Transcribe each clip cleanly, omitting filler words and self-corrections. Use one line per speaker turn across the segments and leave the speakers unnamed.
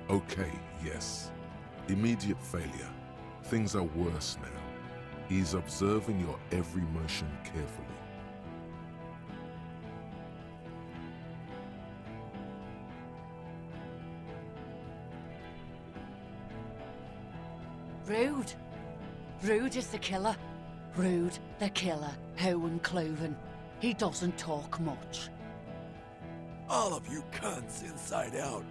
Okay, yes. Immediate failure. Things are worse now. He's observing your every motion carefully.
Rude. Rude is the killer. Rude, the killer. Owen Cloven. He doesn't talk much.
All of you cunts inside out.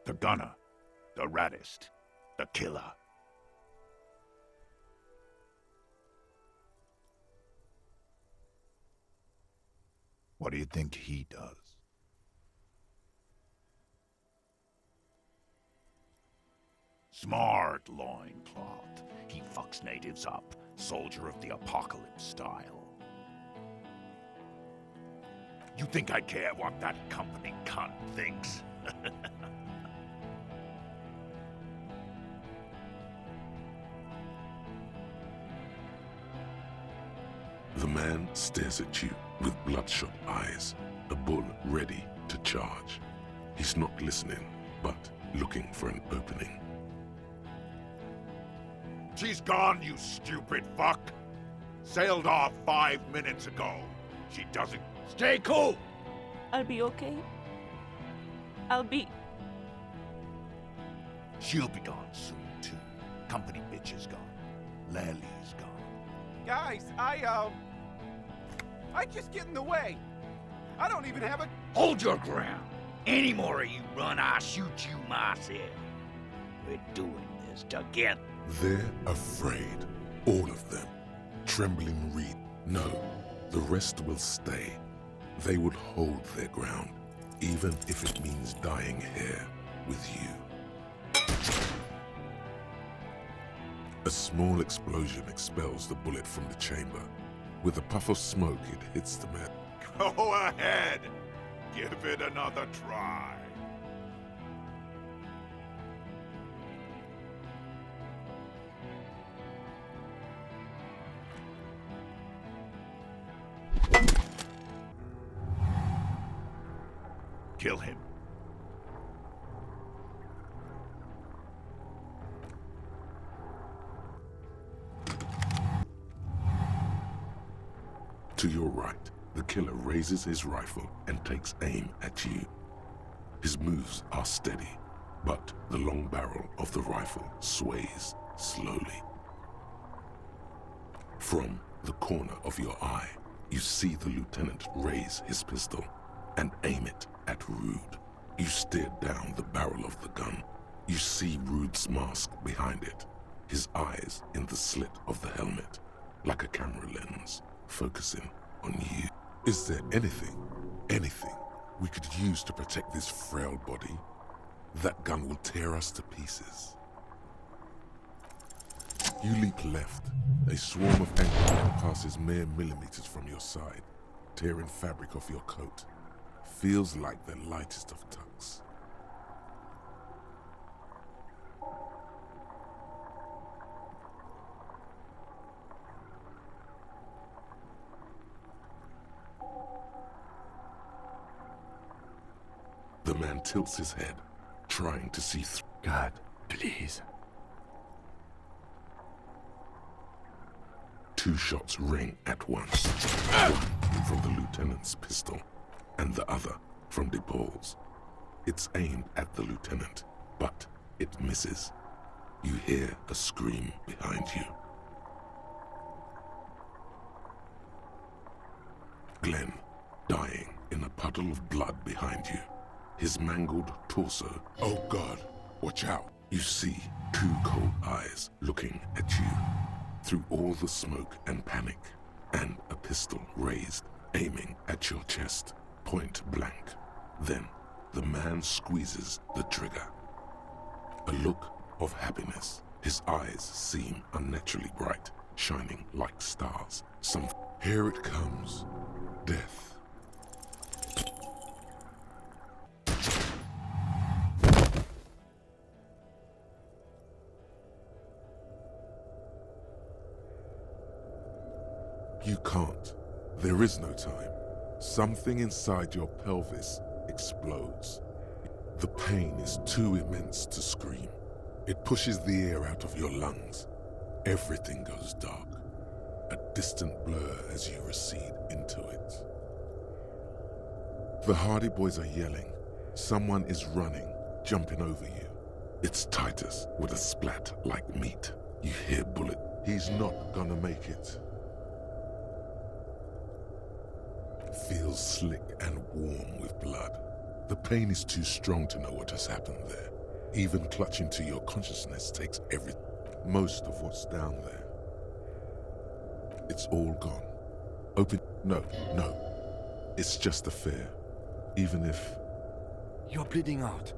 The gunner, the raddest, the killer. What do you think he does? Smart loincloth. He fucks natives up, soldier of the apocalypse style. You think I care what that company cunt thinks?
The man stares at you with bloodshot eyes, a bull ready to charge. He's not listening, but looking for an opening.
She's gone, you stupid fuck! Sailed off 5 minutes ago. She doesn't... Stay cool!
I'll be okay. I'll be...
She'll be gone soon, too. Company bitch is gone. Lely's gone.
Guys, I just get in the way. I don't even have a...
Hold your ground. Any more of you run, I'll shoot you myself. We're doing this together.
They're afraid, all of them. Trembling reed. No, the rest will stay. They would hold their ground, even if it means dying here with you. A small explosion expels the bullet from the chamber. With a puff of smoke, it hits the man.
Go ahead! Give it another try. Kill him.
To your right, the killer raises his rifle and takes aim at you. His moves are steady, but the long barrel of the rifle sways slowly. From the corner of your eye, you see the lieutenant raise his pistol and aim it at Rude. You stare down the barrel of the gun. You see Rude's mask behind it, his eyes in the slit of the helmet, like a camera lens, focusing on you. Is there anything we could use to protect this frail body? That gun will tear us to pieces. You leap left. A swarm of angry men passes mere millimeters from your side, tearing fabric off your coat. Feels like the lightest of tucks. The man tilts his head, trying to see through.
God, please.
Two shots ring at once. One from the lieutenant's pistol, and the other from DePaul's. It's aimed at the lieutenant, but it misses. You hear a scream behind you. Glenn, dying in a puddle of blood behind you. His mangled torso. Oh God, watch out. You see two cold eyes looking at you through all the smoke and panic, and a pistol raised, aiming at your chest, point blank. Then the man squeezes the trigger. A look of happiness. His eyes seem unnaturally bright, shining like stars. Here it comes. Death. You can't. There is no time. Something inside your pelvis explodes. The pain is too immense to scream. It pushes the air out of your lungs. Everything goes dark. A distant blur as you recede into it. The Hardy Boys are yelling. Someone is running, jumping over you. It's Titus with a splat like meat. You hear bullet. He's not gonna make it. Feels slick and warm with blood. The pain is too strong to know what has happened there. Even clutching to your consciousness takes most of what's down there. It's all gone. Open. No. It's just a fear. Even if...
You're bleeding out.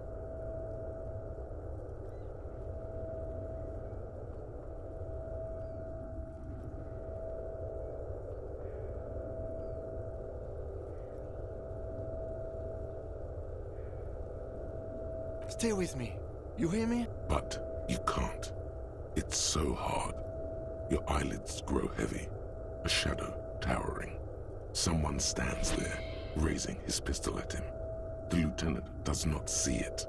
Stay with me. You hear me?
But you can't. It's so hard. Your eyelids grow heavy. A shadow towering. Someone stands there, raising his pistol at him. The lieutenant does not see it.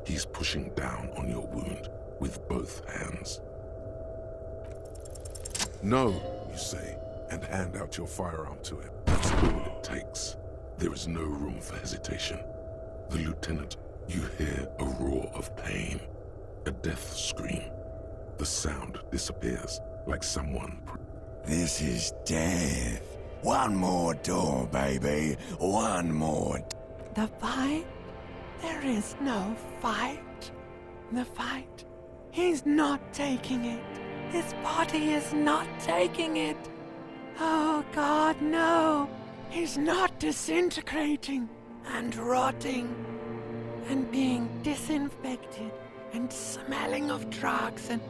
He's pushing down on your wound with both hands. No, you say, and hand out your firearm to him. That's all it takes. There is no room for hesitation. The lieutenant, you hear a roar of pain, a death scream. The sound disappears like someone...
This is death. One more door, baby. One more.
The fight? There is no fight. The fight. He's not taking it. His body is not taking it. Oh God, no. He's not disintegrating and rotting and being disinfected and smelling of drugs and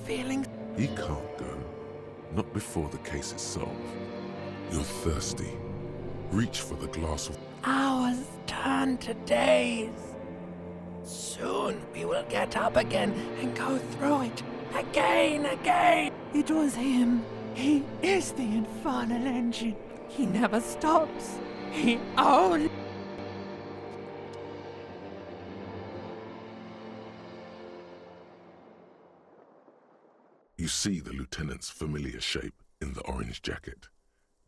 feeling...
He can't go. Not before the case is solved. You're thirsty. Reach for the glass of...
Hours turn to days. Soon we will get up again and go through it again. It was him. He is the infernal engine. He never stops. He only...
You see the lieutenant's familiar shape in the orange jacket.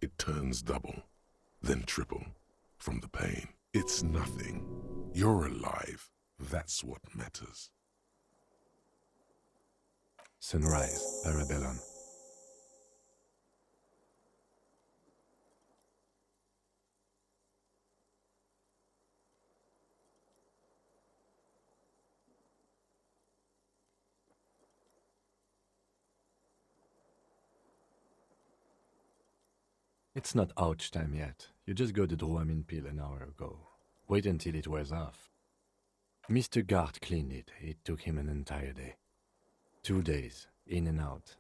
It turns double, then triple, from the pain. It's nothing. You're alive. That's what matters.
Sunrise, Parabellum. It's not ouch time yet. You just got the Dramamine pill an hour ago. Wait until it wears off. Mr. Gart cleaned it. It took him an entire day. 2 days, in and out.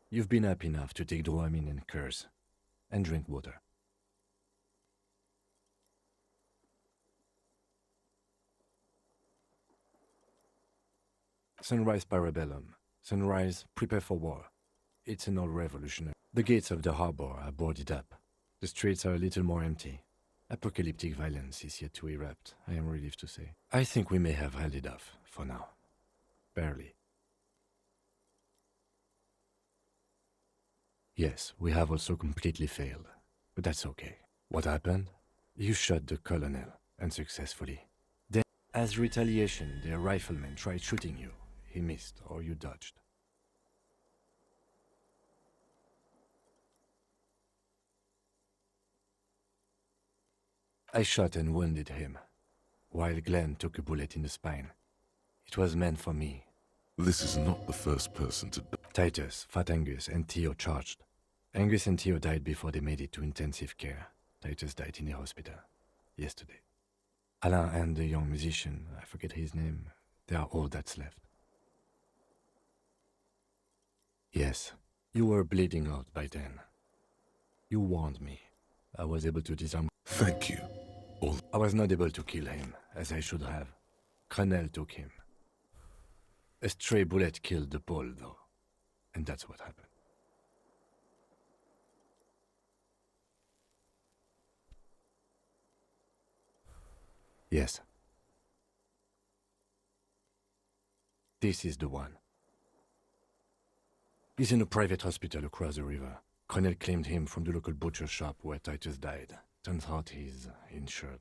You've been up enough to take Dramamine and curse. And drink water. Sunrise, Parabellum. Sunrise, prepare for war. It's an old revolutionary. The gates of the harbor are boarded up. The streets are a little more empty. Apocalyptic violence is yet to erupt, I am relieved to say. I think we may have held it off, for now. Barely. Yes, we have also completely failed. But that's okay. What happened? You shot the colonel, unsuccessfully. Then, as retaliation, their rifleman tried shooting you. He missed, or you dodged. I shot and wounded him, while Glenn took a bullet in the spine. It was meant for me.
This is not the first person to...
Titus, Fat Angus, and Theo charged. Angus and Theo died before they made it to intensive care. Titus died in the hospital. Yesterday. Alain and the young musician, I forget his name, they are all that's left. Yes, you were bleeding out by then. You warned me. I was able to disarm...
Thank you.
I was not able to kill him, as I should have. Crenel took him. A stray bullet killed the Pole, though. And that's what happened. Yes. This is the one. He's in a private hospital across the river. Colonel claimed him from the local butcher shop where Titus died. Turns out he's insured.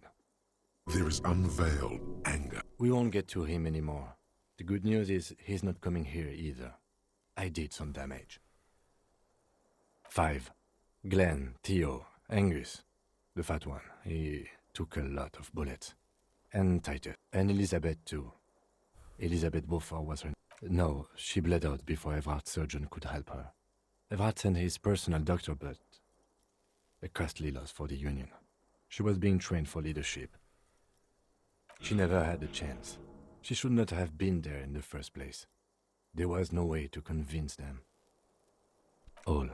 There is unveiled anger.
We won't get to him anymore. The good news is he's not coming here either. I did some damage. 5. Glenn, Theo, Angus. The fat one. He took a lot of bullets. And Titus. And Elizabeth too. Elizabeth Beaufort was her... No, she bled out before Everard's surgeon could help her. Everard sent his personal doctor, but... a costly loss for the Union. She was being trained for leadership. She never had a chance. She should not have been there in the first place. There was no way to convince them. All.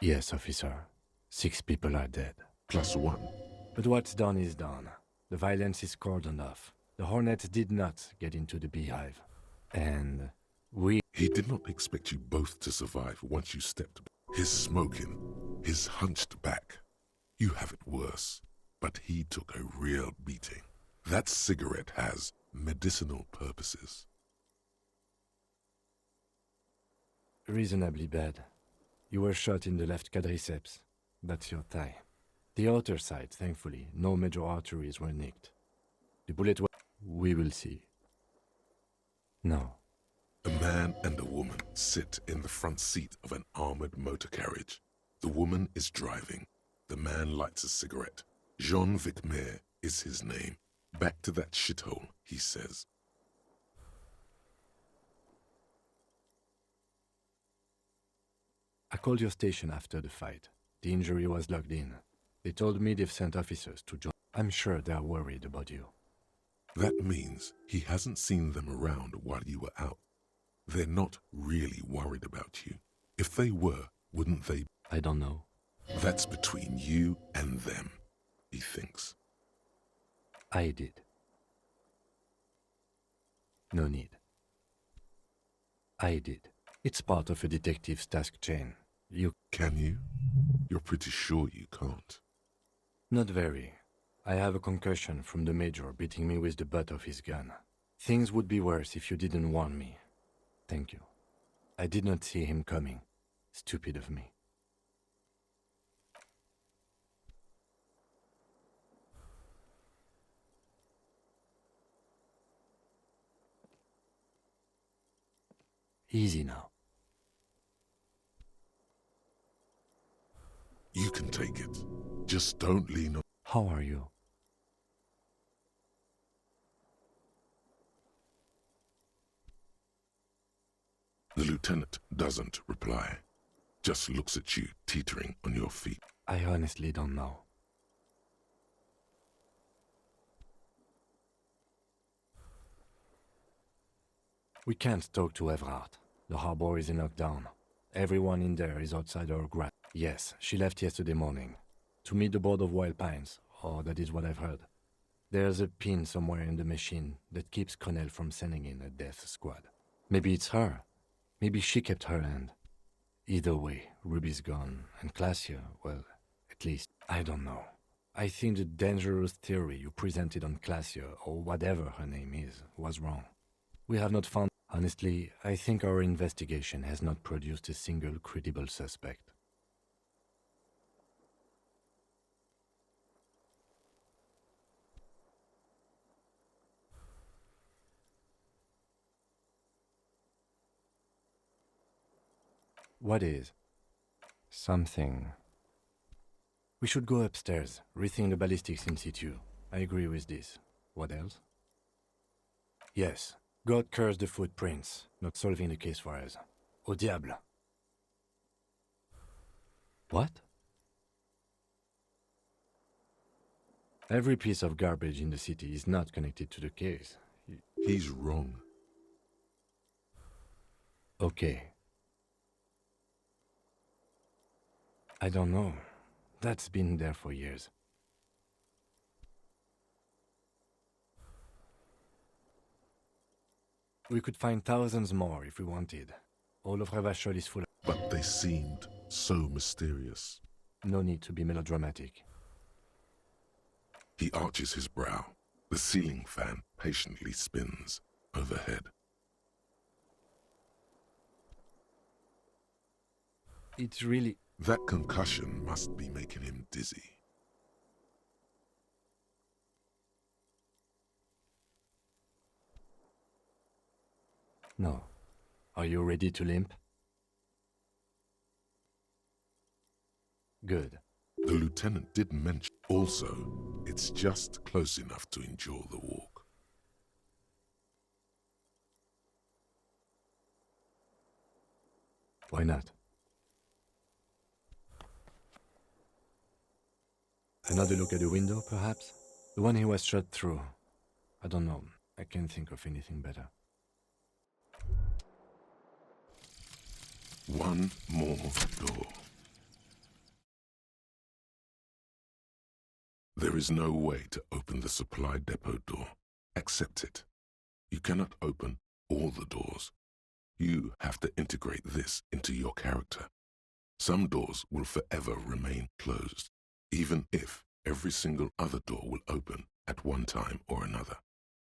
Yes, officer. 6 people are dead.
+1.
But what's done is done. The violence is cordoned off. The Hornets did not get into the beehive. And we...
He did not expect you both to survive once you stepped. His smoking, his hunched back. You have it worse. But he took a real beating. That cigarette has medicinal purposes.
Reasonably bad. You were shot in the left quadriceps. That's your thigh. The outer side, thankfully, no major arteries were nicked. The bullet was... We will see. No.
A man and a woman sit in the front seat of an armored motor carriage. The woman is driving. The man lights a cigarette. Jean Vicmer is his name. Back to that shithole, he says.
I called your station after the fight. The injury was logged in. They told me they've sent officers to join. I'm sure they're worried about you.
That means he hasn't seen them around while you were out. They're not really worried about you. If they were, wouldn't they?
I don't know.
That's between you and them, he thinks.
I did. No need. I did. It's part of a detective's task chain. You...
Can you? You're pretty sure you can't.
Not very. I have a concussion from the Major beating me with the butt of his gun. Things would be worse if you didn't warn me. Thank you. I did not see him coming. Stupid of me. Easy now.
You can take it. Just don't lean on...
How are you?
The lieutenant doesn't reply. Just looks at you, teetering on your feet.
I honestly don't know. We can't talk to Everard. The harbor is in lockdown. Everyone in there is outside our grasp. Yes, she left yesterday morning. To meet the board of Wild Pines, or that is what I've heard. There's a pin somewhere in the machine that keeps Connell from sending in a death squad. Maybe it's her. Maybe she kept her hand. Either way, Ruby's gone, and Classia, well, at least, I don't know. I think the dangerous theory you presented on Classia, or whatever her name is, was wrong. We have not found... Honestly, I think our investigation has not produced a single credible suspect. What is? Something. We should go upstairs, rethink the ballistics in situ. I agree with this. What else? Yes. God curse the footprints, not solving the case for us. Au diable. What? Every piece of garbage in the city is not connected to the case.
He's wrong.
Okay. I don't know. That's been there for years. We could find thousands more if we wanted. All of Revachol is full of...
But they seemed so mysterious.
No need to be melodramatic.
He arches his brow. The ceiling fan patiently spins overhead.
It's really...
That concussion must be making him dizzy.
No. Are you ready to limp? Good.
The lieutenant did mention also, it's just close enough to endure the walk.
Why not? Another look at the window, perhaps? The one he was shot through. I don't know. I can't think of anything better.
One more door. There is no way to open the supply depot door. Accept it. You cannot open all the doors. You have to integrate this into your character. Some doors will forever remain closed, even if every single other door will open at one time or another.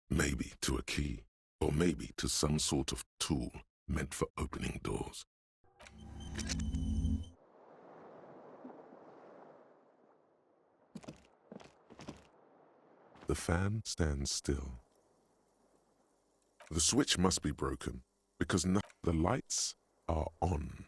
Maybe to a key, or maybe to some sort of tool meant for opening doors. The fan stands still. The switch must be broken because the lights are on.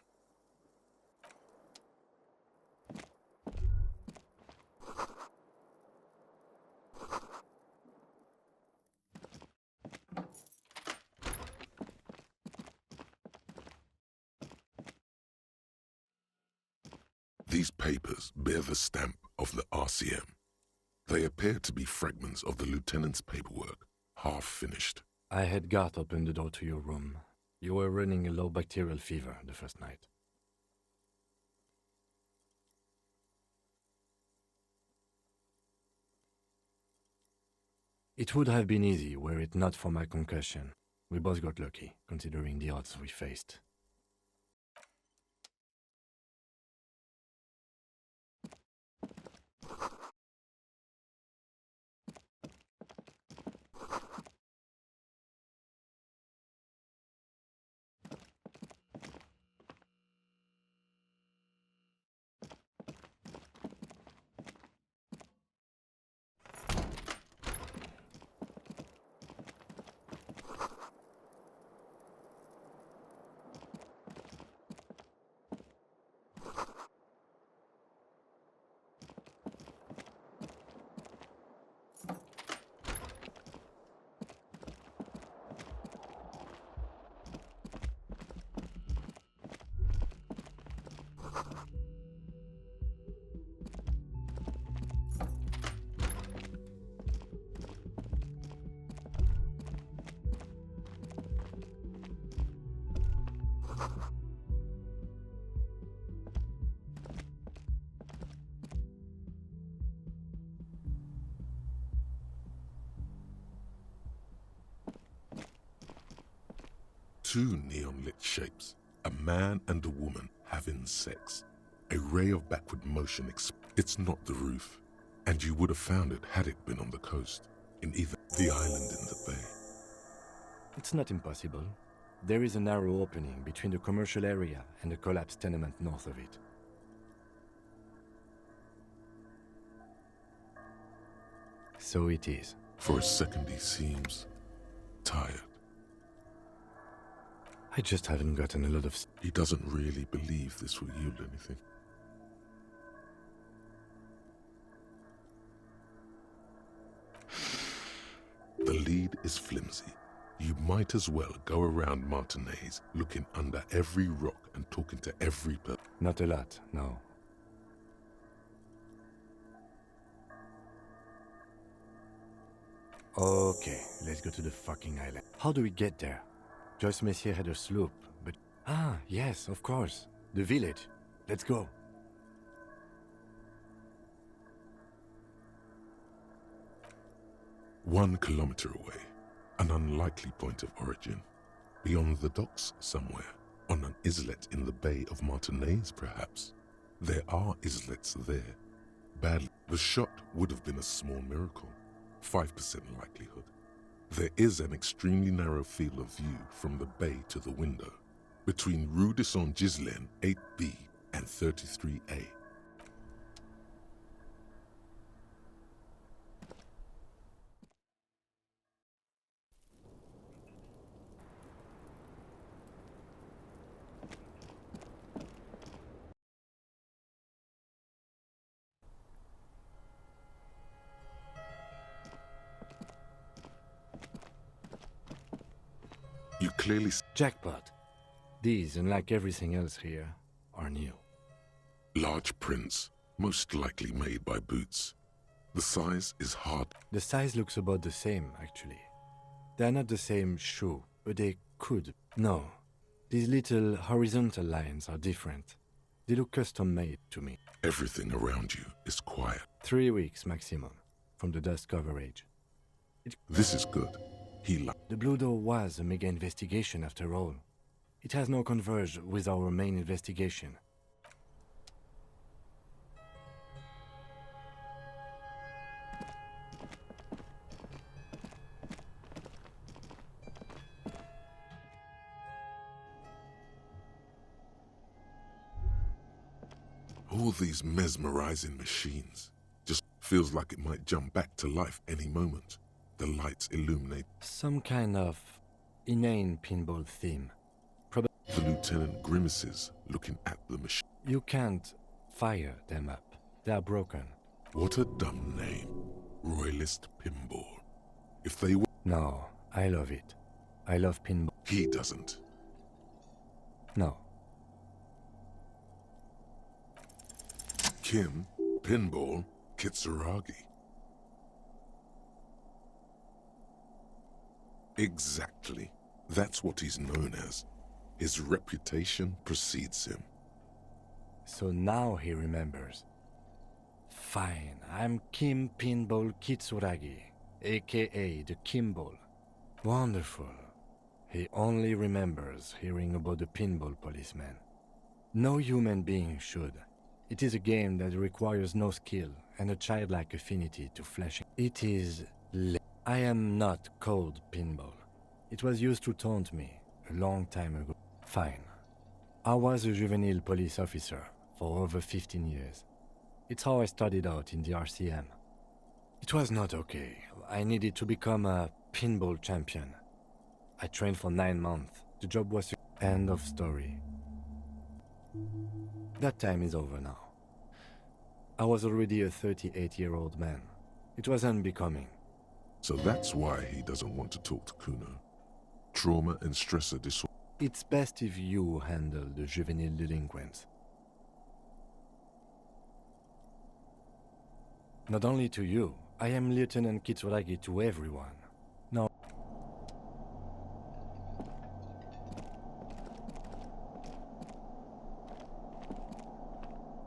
These papers bear the stamp of the RCM. They appear to be fragments of the lieutenant's paperwork, half finished.
I had Gart open the door to your room. You were running a low bacterial fever the first night. It would have been easy were it not for my concussion. We both got lucky, considering the odds we faced.
Two neon-lit shapes, a man and a woman having sex. A ray of backward motion. It's not the roof, and you would have found it had it been on the coast, in either the island in the bay.
It's not impossible. There is a narrow opening between the commercial area and the collapsed tenement north of it. So it is.
For a second he seems tired.
I just haven't gotten a lot of...
He doesn't really believe this will yield anything. The lead is flimsy. You might as well go around Martinez looking under every rock and talking to every person.
Not a lot, no. Okay, let's go to the fucking island. How do we get there? Joyce Messier had a sloop, but... Ah, yes, of course. The village. Let's go.
"1 kilometer away, an unlikely point of origin. Beyond the docks somewhere, on an islet in the Bay of Martinez, perhaps. There are islets there. Badly. The shot would have been a small miracle, 5% likelihood. There is an extremely narrow field of view from the bay to the window, between Rue de Saint-Ghislain 8B and 33A. You clearly
Jackpot. These, unlike everything else here, are new.
large prints, most likely made by Boots. The size is hard.
The size looks about the same, actually. They're not the same shoe, but they could. No. These little horizontal lines are different. They look custom-made to me.
Everything around you is quiet.
3 weeks maximum, from the dust coverage.
This is good.
The Blue Door was a mega investigation after all. It has now converged with our main investigation.
All these mesmerizing machines. Just feels like it might jump back to life any moment. The lights illuminate.
Some kind of inane pinball theme.
The lieutenant grimaces, looking at the machine.
You can't fire them up. They are broken.
What a dumb name. Royalist Pinball. If they were...
No, I love it. I love pinball.
He doesn't.
No.
Kim, Pinball, Kitsuragi. Exactly. That's what he's known as. His reputation precedes him.
So now he remembers. Fine, I'm Kim Pinball Kitsuragi, aka the Kimball. Wonderful. He only remembers hearing about the pinball policeman. No human being should. It is a game that requires no skill and a childlike affinity to flashing. It is I am not called Pinball. It was used to taunt me a long time ago. Fine. I was a juvenile police officer for over 15 years. It's how I started out in the RCM. It was not okay. I needed to become a pinball champion. I trained for 9 months. The job was... End of story. That time is over now. I was already a 38-year-old man. It was unbecoming.
So that's why he doesn't want to talk to Kuno. Trauma and stressor disorder.
It's best if you handle the juvenile delinquents. Not only to you, I am Lieutenant Kitsuragi to everyone. No.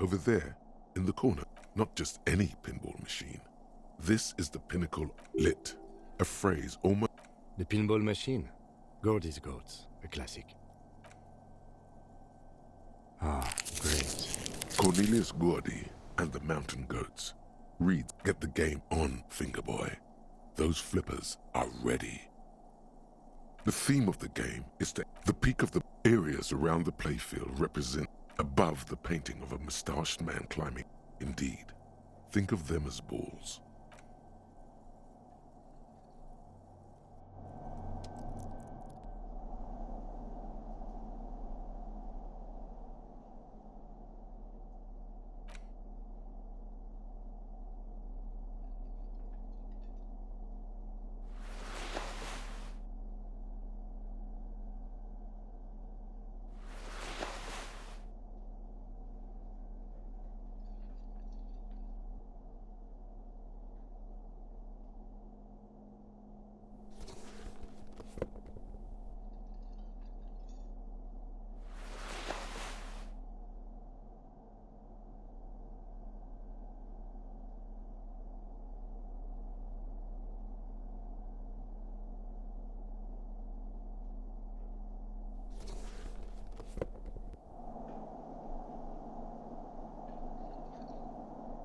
Over there, in the corner, not just any pinball machine. This is the pinnacle lit. A phrase almost...
The pinball machine. Gordy's Goats, a classic. Ah, great.
Cornelius Gordy and the Mountain Goats. Read, get the game on, Fingerboy. Those flippers are ready. The theme of the game is that the peak of the areas around the playfield represent above the painting of a mustached man climbing. Indeed, think of them as balls.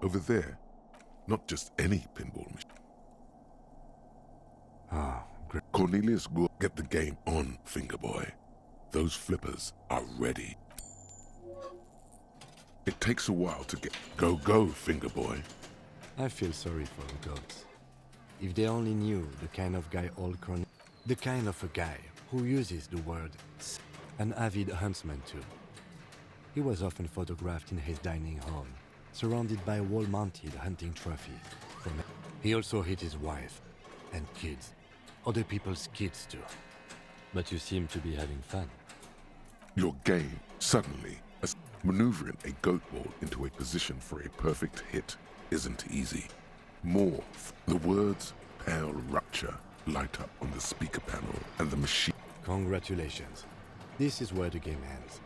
Over there, Not just any pinball machine.
Ah, great.
Cornelius will get the game on, Fingerboy. Those flippers are ready. It takes a while to get... Go, Fingerboy.
I feel sorry for the gods. If they only knew the kind of guy old Cornelius... The kind of a guy who uses the word an avid huntsman too. He was often photographed in his dining hall, surrounded by wall-mounted hunting trophies. He also hit his wife and kids, other people's kids too. But you seem to be having fun.
Your game, suddenly, maneuvering a goat ball into a position for a perfect hit isn't easy. Morph. The words pale rupture light up on the speaker panel and the machine.
Congratulations. This is where the game ends.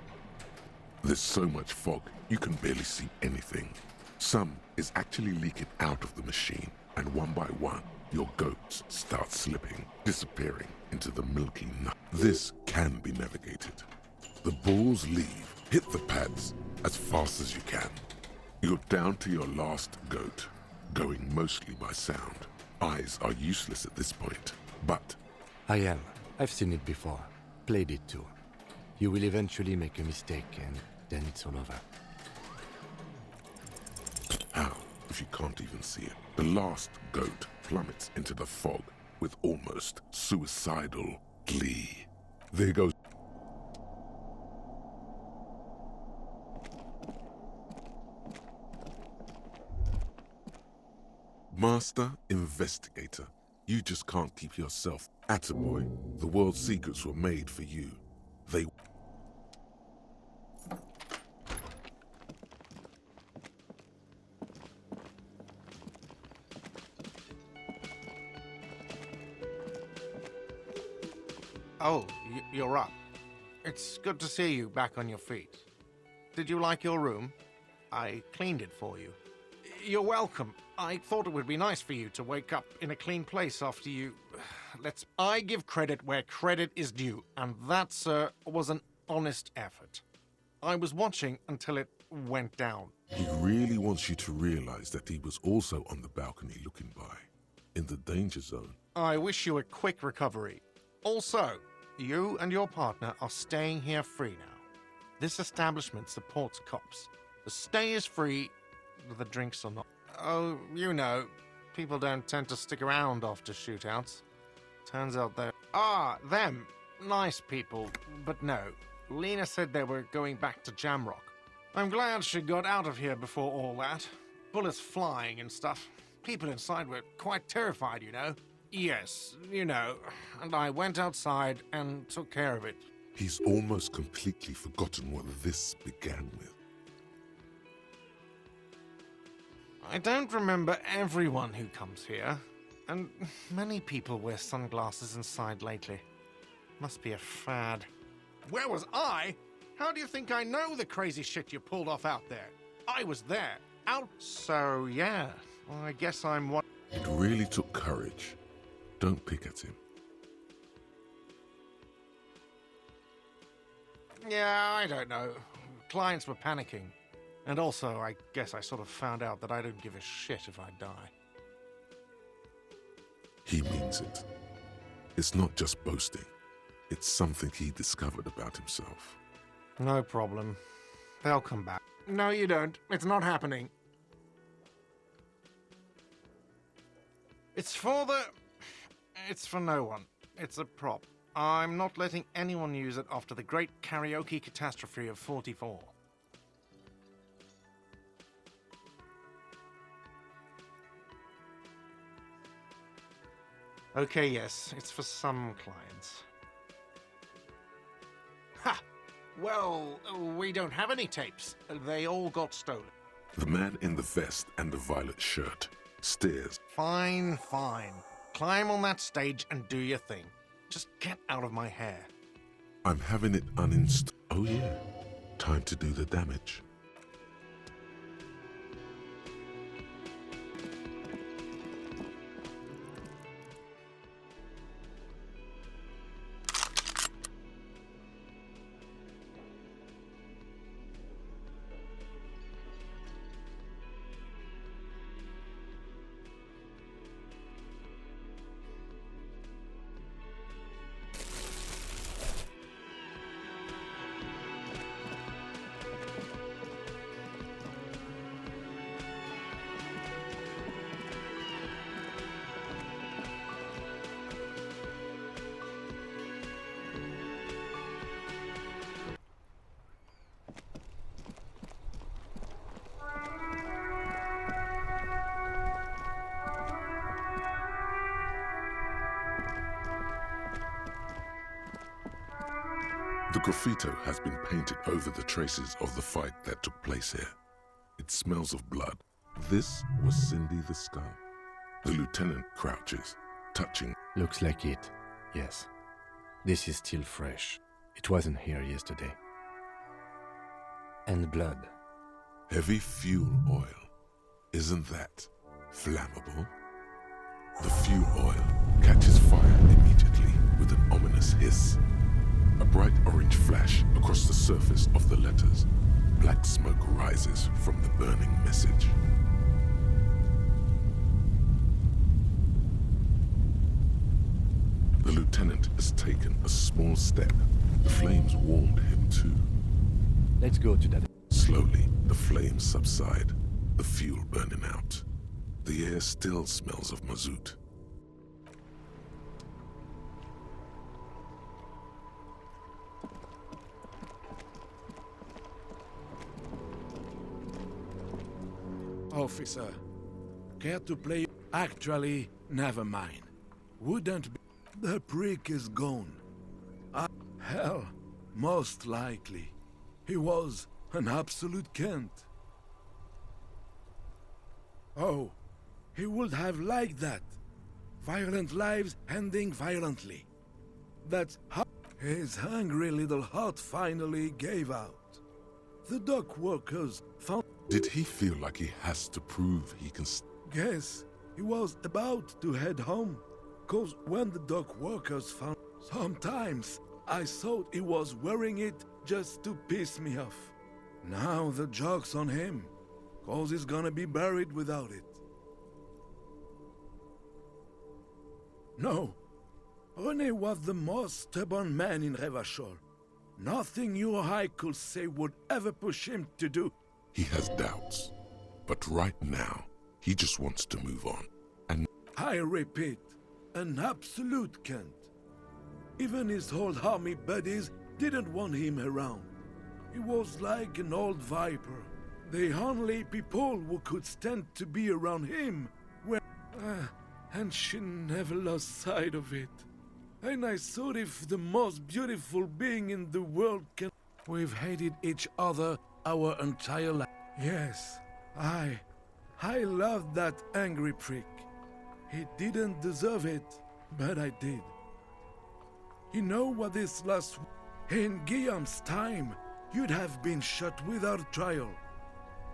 There's so much fog, you can barely see anything. Some is actually leaking out of the machine, and one by one, your goats start slipping, disappearing into the milky night. This can be navigated. The balls leave, hit the pads as fast as you can. You're down to your last goat, going mostly by sound. Eyes are useless at this point, but...
I am. I've seen it before. Played it too. You will eventually make a mistake and then it's all over.
How, if you can't even see it? The last goat plummets into the fog with almost suicidal glee. There goes... Master Investigator, you just can't keep yourself. Attaboy, the world's secrets were made for you. They...
Oh, you're up. It's good to see you back on your feet. Did you like your room? I cleaned it for you. You're welcome. I thought it would be nice for you to wake up in a clean place after you... I give credit where credit is due, and that, sir, was an honest effort. I was watching until it went down.
He really wants you to realize that he was also on the balcony looking by, in the danger zone.
I wish you a quick recovery. Also, you and your partner are staying here free now. This establishment supports cops. The stay is free, the drinks are not. Oh, you know, people don't tend to stick around after shootouts. Turns out they're... Ah, them. Nice people, but no. Lena said they were going back to Jamrock. I'm glad she got out of here before all that. Bullets flying and stuff. People inside were quite terrified, you know. Yes, you know, and I went outside and took care of it.
He's almost completely forgotten what this began with.
I don't remember everyone who comes here, and many people wear sunglasses inside lately. Must be a fad. Where was I? How do you think I know the crazy shit you pulled off out there? I was there, out. So yeah, well, I guess I'm one.
It really took courage. Don't pick at him.
Yeah, I don't know. Clients were panicking. And also, I guess I sort of found out that I don't give a shit if I die.
He means it. It's not just boasting. It's something he discovered about himself.
No problem. They'll come back. No, you don't. It's not happening. It's for the... It's for no one. It's a prop. I'm not letting anyone use it after the great karaoke catastrophe of 44. Okay, yes, it's for some clients. Ha! Well, we don't have any tapes. They all got stolen.
The man in the vest and the violet shirt stares.
Fine, fine. Climb on that stage and do your thing. Just get out of my hair.
I'm having it uninstalled. Oh yeah, time to do the damage. The graffito has been painted over the traces of the fight that took place here. It smells of blood. This was Cindy the Skull. The lieutenant crouches, touching.
Looks like it, yes. This is still fresh. It wasn't here yesterday. And blood.
Heavy fuel oil. Isn't that flammable? The fuel oil catches fire immediately with an ominous hiss. A bright orange flash across the surface of the letters. Black smoke rises from the burning message. The lieutenant has taken a small step. The flames warmed him too.
Let's go to that.
Slowly, the flames subside, the fuel burning out. The air still smells of mazout.
Officer, care to play? Actually, never mind. Wouldn't be. The prick is gone. Hell, most likely. He was an absolute Kent. Oh, he would have liked that. Violent lives ending violently. That's how his hungry little heart finally gave out. The dock workers found.
Did he feel like he has to prove he can
Guess he was about to head home. Cause when the dock workers found. Sometimes I thought he was wearing it just to piss me off. Now the joke's on him. Cause he's gonna be buried without it. No. René was the most stubborn man in Revachol. Nothing you or I could say would ever push him to do.
He has doubts. But right now, he just wants to move on. And
I repeat, an absolute Kent. Even his old army buddies didn't want him around. He was like an old viper. The only people who could stand to be around him were... and she never lost sight of it. And I thought if the most beautiful being in the world can... We've hated each other our entire life. Yes, I loved that angry prick. He didn't deserve it, but I did. You know what this last... In Guillaume's time, you'd have been shot without trial.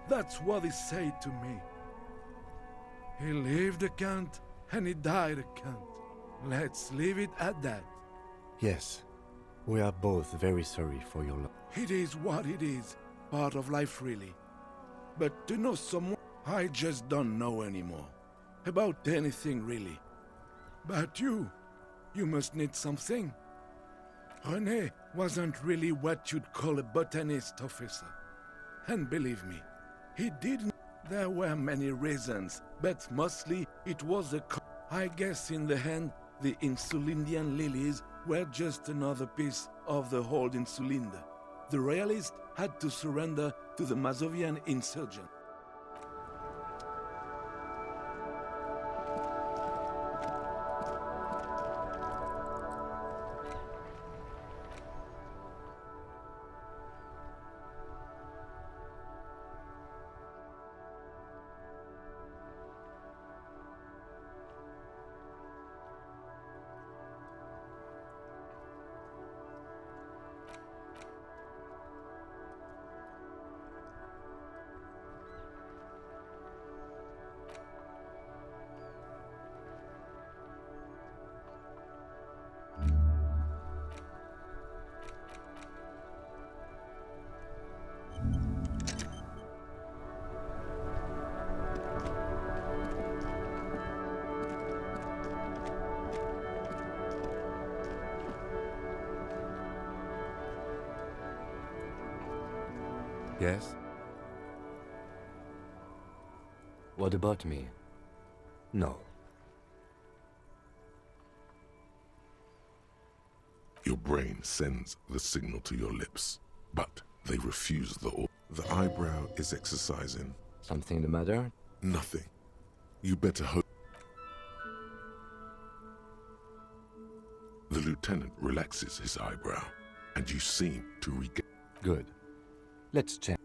That's what he said to me. He lived a Kent, and he died a Kent. Let's leave it at that.
Yes, we are both very sorry for your loss.
It is what it is. Part of life, really. But to know someone, I just don't know anymore. About anything, really. But you must need something. René wasn't really what you'd call a botanist, officer. And believe me, he didn't. There were many reasons, but mostly it was I guess in the end, the Insulindian lilies were just another piece of the whole Insulinda. The royalists had to surrender to the Mazovian insurgent.
Yes? What about me? No.
your brain sends the signal to your lips, but they refuse the order. The eyebrow is exercising.
Something the matter?
Nothing. You better hope. The lieutenant relaxes his eyebrow. and you seem to regain.
Good. Let's check.